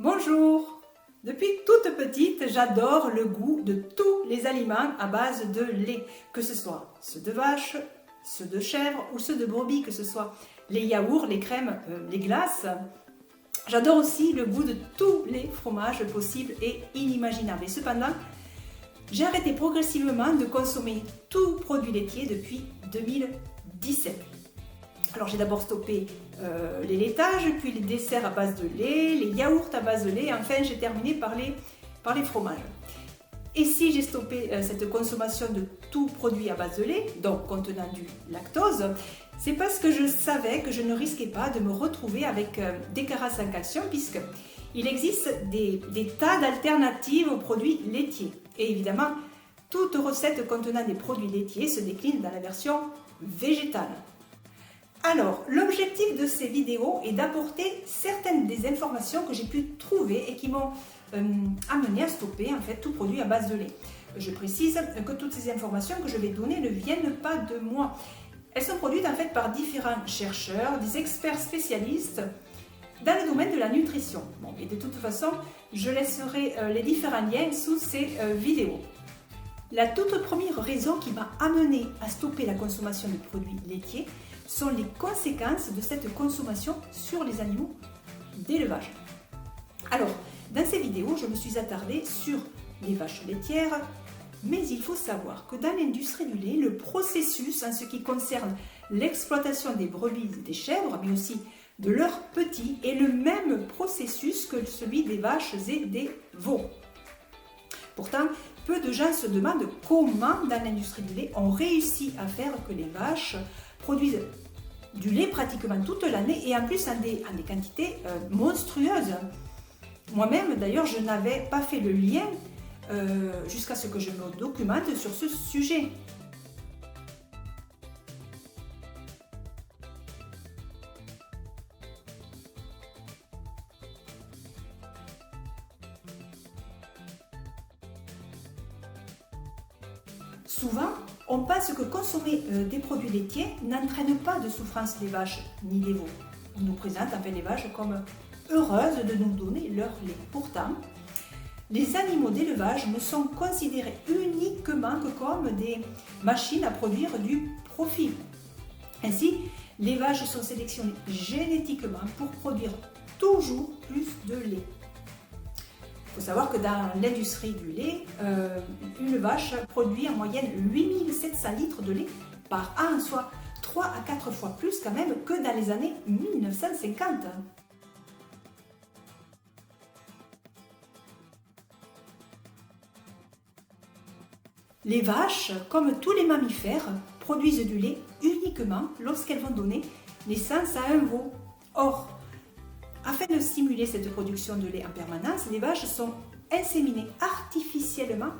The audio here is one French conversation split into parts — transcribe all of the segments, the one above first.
Bonjour! Depuis toute petite, j'adore le goût de tous les aliments à base de lait, que ce soit ceux de vache, ceux de chèvre ou ceux de brebis, que ce soit les yaourts, les crèmes, les glaces. J'adore aussi le goût de tous les fromages possibles et inimaginables. Et cependant, j'ai arrêté progressivement de consommer tout produit laitier depuis 2017. Alors j'ai d'abord stoppé les laitages, puis les desserts à base de lait, les yaourts à base de lait, et enfin j'ai terminé par les fromages. Et si j'ai stoppé cette consommation de tout produit à base de lait, donc contenant du lactose, c'est parce que je savais que je ne risquais pas de me retrouver avec des carences en calcium, puisqu'il existe des tas d'alternatives aux produits laitiers. Et évidemment, toute recette contenant des produits laitiers se décline dans la version végétale. Alors, l'objectif de ces vidéos est d'apporter certaines des informations que j'ai pu trouver et qui m'ont amené à stopper en fait tout produit à base de lait. Je précise que toutes ces informations que je vais donner ne viennent pas de moi. Elles sont produites en fait par différents chercheurs, des experts spécialistes dans le domaine de la nutrition. Bon, et de toute façon, je laisserai les différents liens sous ces vidéos. La toute première raison qui m'a amené à stopper la consommation de produits laitiers sont les conséquences de cette consommation sur les animaux d'élevage. Alors, dans ces vidéos, je me suis attardée sur les vaches laitières, mais il faut savoir que dans l'industrie du lait, le processus en ce qui concerne l'exploitation des brebis et des chèvres, mais aussi de leurs petits, est le même processus que celui des vaches et des veaux. Pourtant, peu de gens se demandent comment, dans l'industrie du lait, on réussit à faire que les vaches produisent du lait pratiquement toute l'année et en plus en des quantités monstrueuses. Moi-même, d'ailleurs, je n'avais pas fait le lien jusqu'à ce que je me documente sur ce sujet. Souvent, on pense que consommer des produits laitiers n'entraîne pas de souffrance des vaches ni des veaux. On nous présente en fait les vaches comme heureuses de nous donner leur lait. Pourtant, les animaux d'élevage ne sont considérés uniquement que comme des machines à produire du profit. Ainsi, les vaches sont sélectionnées génétiquement pour produire toujours plus de lait. Il faut savoir que dans l'industrie du lait, une vache produit en moyenne 8700 litres de lait par an, soit 3 à 4 fois plus quand même que dans les années 1950. Les vaches, comme tous les mammifères, produisent du lait uniquement lorsqu'elles vont donner naissance à un veau. Or, afin de stimuler cette production de lait en permanence, les vaches sont inséminées artificiellement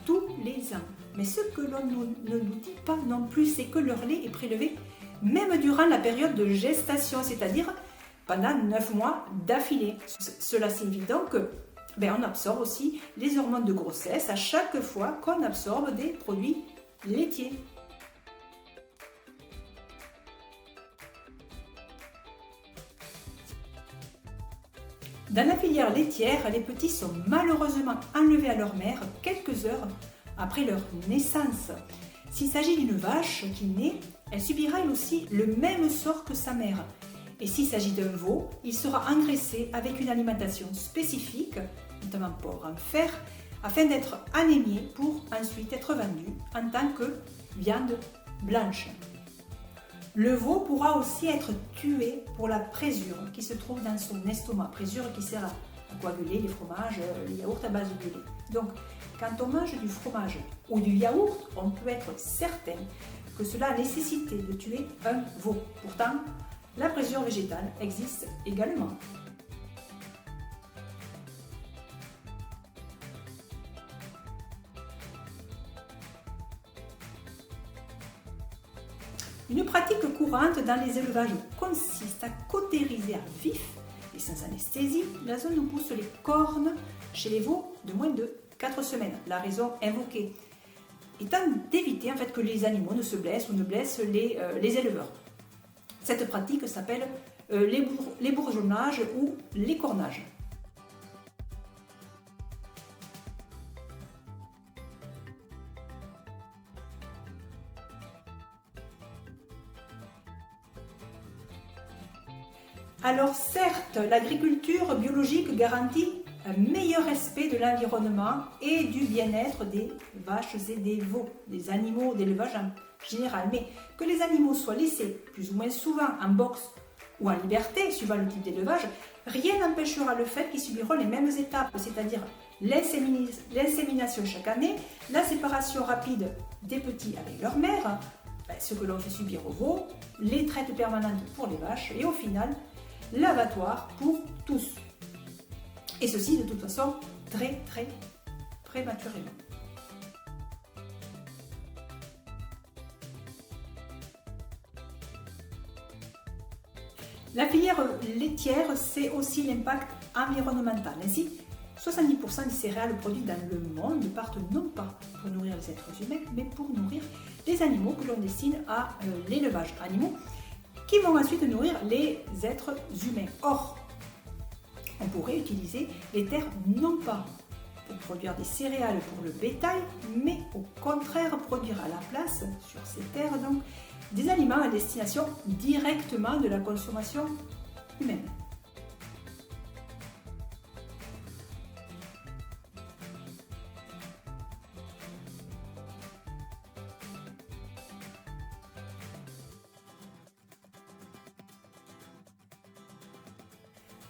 tous les ans. Mais ce que l'on ne nous dit pas non plus, c'est que leur lait est prélevé même durant la période de gestation, c'est-à-dire pendant 9 mois d'affilée. Cela signifie donc qu'on absorbe aussi les hormones de grossesse à chaque fois qu'on absorbe des produits laitiers. Dans la filière laitière, les petits sont malheureusement enlevés à leur mère quelques heures après leur naissance. S'il s'agit d'une vache qui naît, elle subira elle aussi le même sort que sa mère. Et s'il s'agit d'un veau, il sera engraissé avec une alimentation spécifique, notamment pauvre en fer, afin d'être anémié pour ensuite être vendu en tant que viande blanche. Le veau pourra aussi être tué pour la présure qui se trouve dans son estomac, présure qui sert à coaguler les fromages, les yaourts à base de lait. Donc, quand on mange du fromage ou du yaourt, on peut être certain que cela a nécessité de tuer un veau. Pourtant, la présure végétale existe également. Une pratique courante dans les élevages consiste à cautériser à vif et sans anesthésie la zone où poussent les cornes chez les veaux de moins de 4 semaines. La raison invoquée étant d'éviter en fait que les animaux ne se blessent ou ne blessent les éleveurs. Cette pratique s'appelle l'ébourgeonnage ou l'écornage. Alors certes, l'agriculture biologique garantit un meilleur respect de l'environnement et du bien-être des vaches et des veaux, des animaux d'élevage en général. Mais que les animaux soient laissés plus ou moins souvent en boxe ou en liberté, suivant le type d'élevage, rien n'empêchera le fait qu'ils subiront les mêmes étapes, c'est-à-dire l'insémination chaque année, la séparation rapide des petits avec leur mère, ce que l'on fait subir aux veaux, les traites permanentes pour les vaches et au final, l'abattoir pour tous. Et ceci de toute façon très prématurément. La filière laitière, c'est aussi l'impact environnemental. Ainsi, 70% des céréales produites dans le monde partent non pas pour nourrir les êtres humains, mais pour nourrir les animaux que l'on destine à l'élevage. Animaux qui vont ensuite nourrir les êtres humains. Or, on pourrait utiliser les terres non pas pour produire des céréales pour le bétail, mais au contraire produire à la place, sur ces terres donc, des aliments à destination directement de la consommation humaine.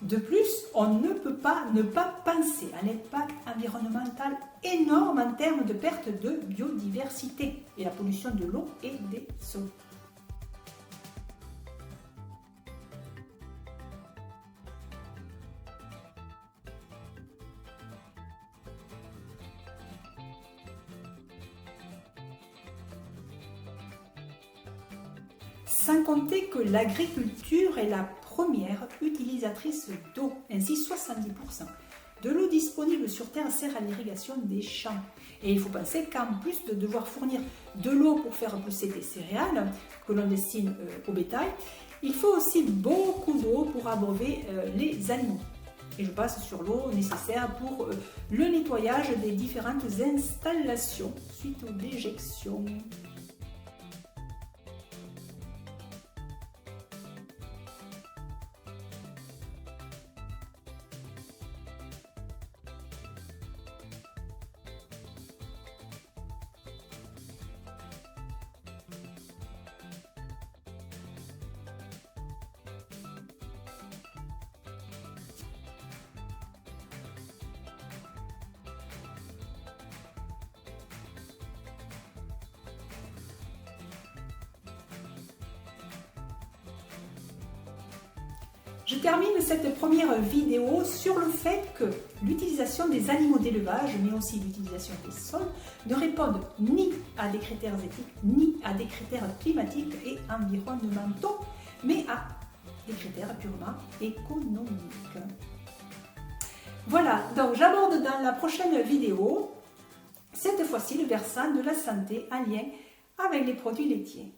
De plus, on ne peut pas ne pas penser à l'impact environnemental énorme en termes de perte de biodiversité et la pollution de l'eau et des sols. Sans compter que l'agriculture est la première utilisatrice d'eau, ainsi 70% de l'eau disponible sur Terre sert à l'irrigation des champs. Et il faut penser qu'en plus de devoir fournir de l'eau pour faire pousser des céréales que l'on destine au bétail, il faut aussi beaucoup d'eau pour abreuver les animaux. Et je passe sur l'eau nécessaire pour le nettoyage des différentes installations suite aux déjections. Je termine cette première vidéo sur le fait que l'utilisation des animaux d'élevage, mais aussi l'utilisation des sols, ne répondent ni à des critères éthiques, ni à des critères climatiques et environnementaux, mais à des critères purement économiques. Voilà, donc j'aborde dans la prochaine vidéo, cette fois-ci le versant de la santé en lien avec les produits laitiers.